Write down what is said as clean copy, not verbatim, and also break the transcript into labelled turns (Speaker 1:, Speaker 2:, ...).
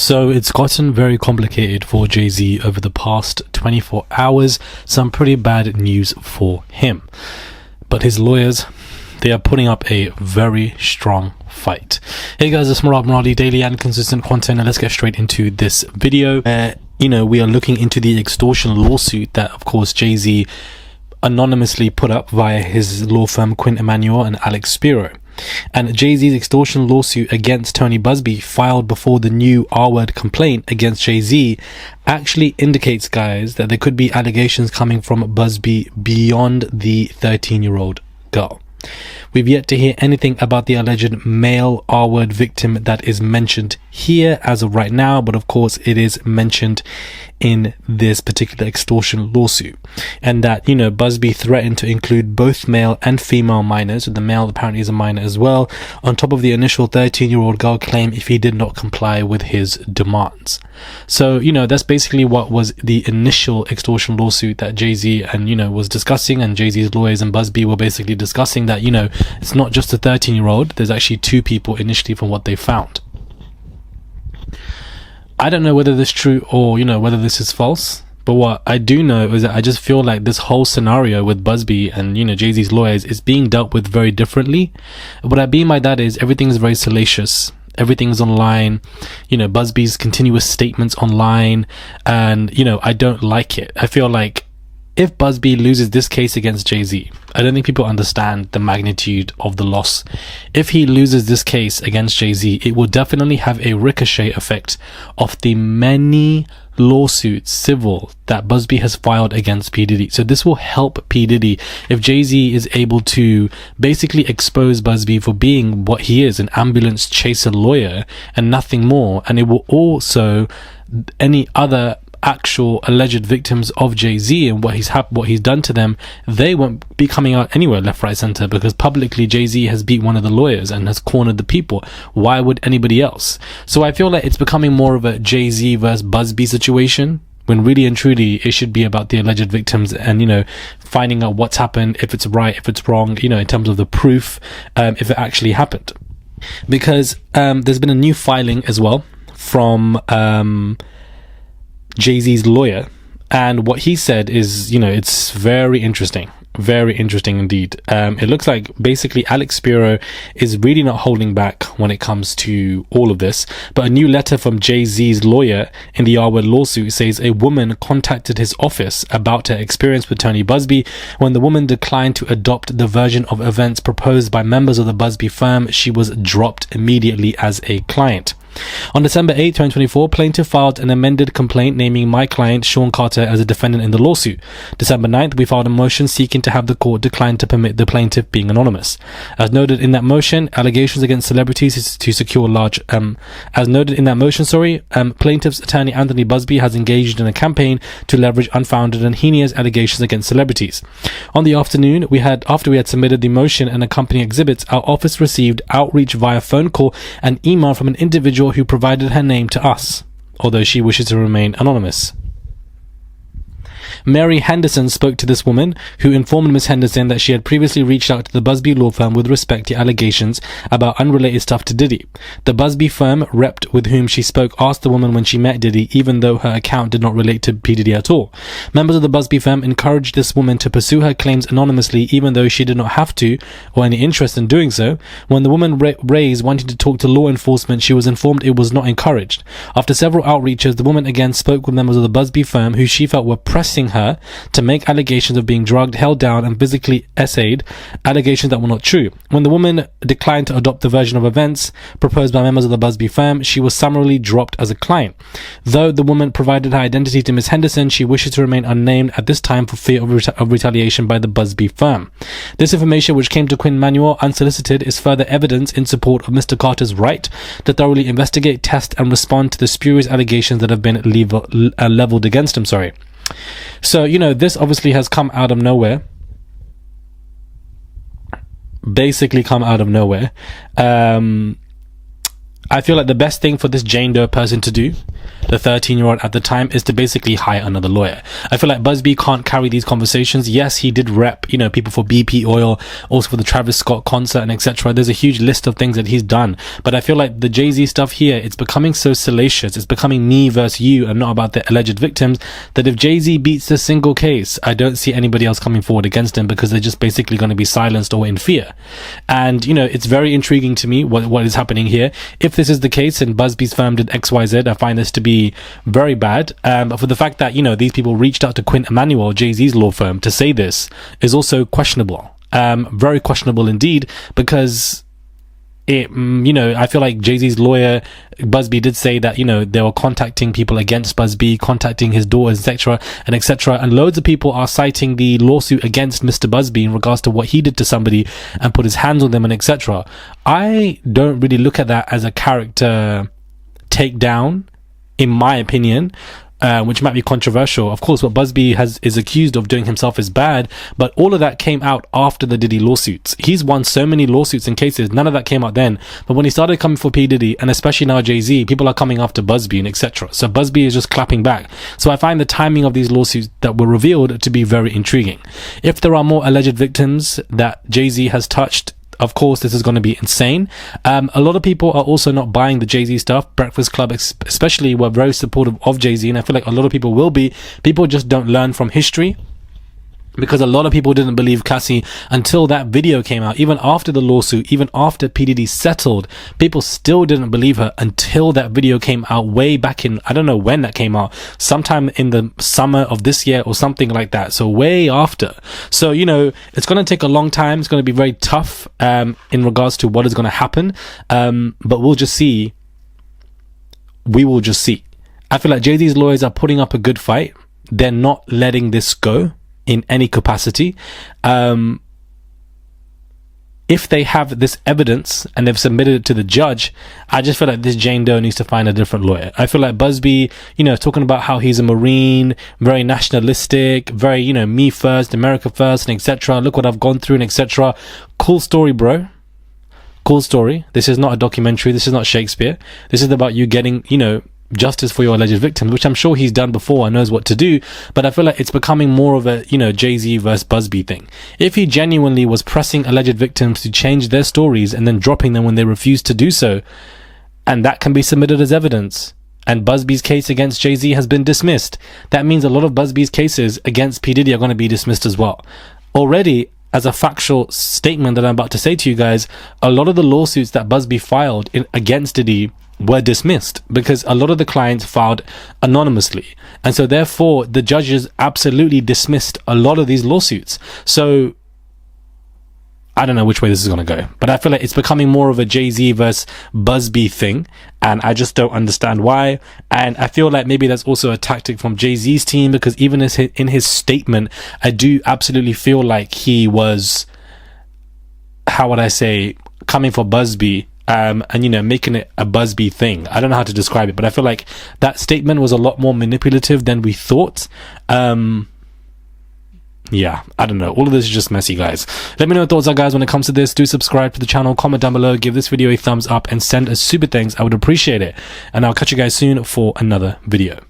Speaker 1: So it's gotten very complicated for Jay-Z over the past 24 hours. Some pretty bad news for him. But his lawyers, they are putting up a very strong fight. Hey guys, it's Muradi, daily and consistent content, and let's get straight into this video. We are looking into the extortion lawsuit that, of course, Jay-Z anonymously put up via his law firm Quinn Emanuel and Alex Spiro. And Jay-Z's extortion lawsuit against Tony Busby, filed before the new R-word complaint against Jay-Z, actually indicates, guys, that there could be allegations coming from Busby beyond the 13-year-old girl. We've yet to hear anything about the alleged male R-word victim that is mentioned here as of right now, but of course it is mentioned in this particular extortion lawsuit. And that, Busby threatened to include both male and female minors, the male apparently is a minor as well, on top of the initial 13-year-old girl claim if he did not comply with his demands. So, that's basically what was the initial extortion lawsuit that Jay-Z and, was discussing, and Jay-Z's lawyers and Busby were basically discussing that, it's not just a 13-year-old, there's actually two people initially from what they found. I don't know whether this is true or, whether this is false, but what I do know is that I just feel like this whole scenario with Busby and, Jay-Z's lawyers is being dealt with very differently. What I mean by that is everything is very salacious. Everything's online, Busby's continuous statements online, and, I don't like it. I feel like if Busby loses this case against Jay-Z, I don't think people understand the magnitude of the loss. If he loses this case against Jay-Z, it will definitely have a ricochet effect of the many lawsuits, civil, that Busby has filed against P. Diddy. So this will help P. Diddy if Jay-Z is able to basically expose Busby for being what he is, an ambulance chaser lawyer and nothing more. And it will also, any other actual alleged victims of Jay-Z and what he's done to them, they won't be coming out anywhere left, right, center, because publicly Jay-Z has beat one of the lawyers and has cornered the people. Why would anybody else? So I feel like it's becoming more of a Jay-Z versus Busby situation, when really and truly it should be about the alleged victims and, finding out what's happened, if it's right, if it's wrong, in terms of the proof, if it actually happened. Because there's been a new filing as well from Jay-Z's lawyer, and what he said is, it's very interesting indeed. It looks like basically Alex Spiro is really not holding back when it comes to all of this, but a new letter from Jay-Z's lawyer in the R-word lawsuit says a woman contacted his office about her experience with Tony Busby. When the woman declined to adopt the version of events proposed by members of the Busby firm, she was dropped immediately as a client. On December 8, 2024, plaintiff filed an amended complaint naming my client, Sean Carter, as a defendant in the lawsuit. December 9th, we filed a motion seeking to have the court decline to permit the plaintiff being anonymous. As noted in that motion, allegations against celebrities is to secure large... plaintiff's attorney Anthony Busby has engaged in a campaign to leverage unfounded and heinous allegations against celebrities. On the afternoon, after we had submitted the motion and accompanying exhibits, our office received outreach via phone call and email from an individual who provided her name to us, although she wishes to remain anonymous. Mary Henderson spoke to this woman, who informed Ms. Henderson that she had previously reached out to the Busby law firm with respect to allegations about unrelated stuff to Diddy. The Busby firm rep with whom she spoke asked the woman when she met Diddy, even though her account did not relate to P. Diddy at all. Members of the Busby firm encouraged this woman to pursue her claims anonymously, even though she did not have to or any interest in doing so. When the woman raised wanting to talk to law enforcement, she was informed it was not encouraged. After several outreaches, the woman again spoke with members of the Busby firm, who she felt were pressing her to make allegations of being drugged, held down, and physically essayed, allegations that were not true. When the woman declined to adopt the version of events proposed by members of the Busby firm, she was summarily dropped as a client. Though the woman provided her identity to Ms. Henderson, she wishes to remain unnamed at this time for fear of retaliation by the Busby firm. This information, which came to Quinn Emanuel unsolicited, is further evidence in support of Mr. Carter's right to thoroughly investigate, test, and respond to the spurious allegations that have been leveled against him. So, this obviously has come out of nowhere. Basically come out of nowhere. I feel like the best thing for this Jane Doe person to do the 13-year-old at the time, is to basically hire another lawyer. I feel like Busby can't carry these conversations. Yes, he did rep, you know, people for BP Oil, also for the Travis Scott concert and etc. There's a huge list of things that he's done. But I feel like the Jay-Z stuff here, it's becoming so salacious. It's becoming me versus you and not about the alleged victims, that if Jay-Z beats this single case, I don't see anybody else coming forward against him, because they're just basically going to be silenced or in fear. And, you know, it's very intriguing to me what is happening here. If this is the case and Busby's firm did XYZ, I find this to be very bad. But for the fact that, you know, these people reached out to Quint Emanuel, Jay-Z's law firm, to say this is also questionable. Very questionable indeed, because it, you know, I feel like Jay-Z's lawyer Busby did say that, you know, they were contacting people against Busby, contacting his daughters, etc., and loads of people are citing the lawsuit against Mr. Busby in regards to what he did to somebody and put his hands on them and etc. I don't really look at that as a character takedown, in my opinion, which might be controversial. Of course, what Busby is accused of doing himself is bad, but all of that came out after the Diddy lawsuits. He's won so many lawsuits and cases, none of that came out then. But when he started coming for P. Diddy, and especially now Jay-Z, people are coming after Busby and etc. So Busby is just clapping back. So I find the timing of these lawsuits that were revealed to be very intriguing. If there are more alleged victims that Jay-Z has touched, of course, this is going to be insane. A lot of people are also not buying the Jay-Z stuff. Breakfast Club especially were very supportive of Jay-Z, and I feel like a lot of people will be. People just don't learn from history, because a lot of people didn't believe Cassie until that video came out. Even after the lawsuit, even after P. Diddy settled, people still didn't believe her until that video came out way back in, I don't know when that came out, sometime in the summer of this year or something like that. So way after. So, you know, it's going to take a long time. It's going to be very tough in regards to what is going to happen. But we'll just see. We will just see. I feel like Jay-Z's lawyers are putting up a good fight. They're not letting this go in any capacity. If they have this evidence and they've submitted it to the judge, I just feel like this Jane Doe needs to find a different lawyer. I feel like Busby, you know, talking about how he's a Marine, very nationalistic, very, you know, me first, America first, and etc. Look what I've gone through and etc. Cool story, bro. Cool story. This is not a documentary. This is not Shakespeare. This is about you getting, you know, justice for your alleged victims, which I'm sure he's done before and knows what to do. But I feel like it's becoming more of a, you know, Jay-Z versus Busby thing. If he genuinely was pressing alleged victims to change their stories and then dropping them when they refused to do so, and that can be submitted as evidence, and Busby's case against Jay-Z has been dismissed, that means a lot of Busby's cases against P. Diddy are going to be dismissed as well. Already, as a factual statement that I'm about to say to you guys, a lot of the lawsuits that Busby filed against Diddy were dismissed because a lot of the clients filed anonymously, and so therefore the judges absolutely dismissed a lot of these lawsuits. So I don't know which way this is going to go, but I feel like it's becoming more of a Jay-Z versus Busby thing, and I just don't understand why. And I feel like maybe that's also a tactic from Jay-Z's team, because even in his statement, I do absolutely feel like he was, how would I say, coming for Busby, and, you know, making it a Busby thing. I don't know how to describe it, but I feel like that statement was a lot more manipulative than we thought. Yeah, I don't know. All of this is just messy, guys. Let me know your thoughts are, guys, when it comes to this. Do subscribe to the channel, comment down below, give this video a thumbs up, and send a super thanks. I would appreciate it. And I'll catch you guys soon for another video.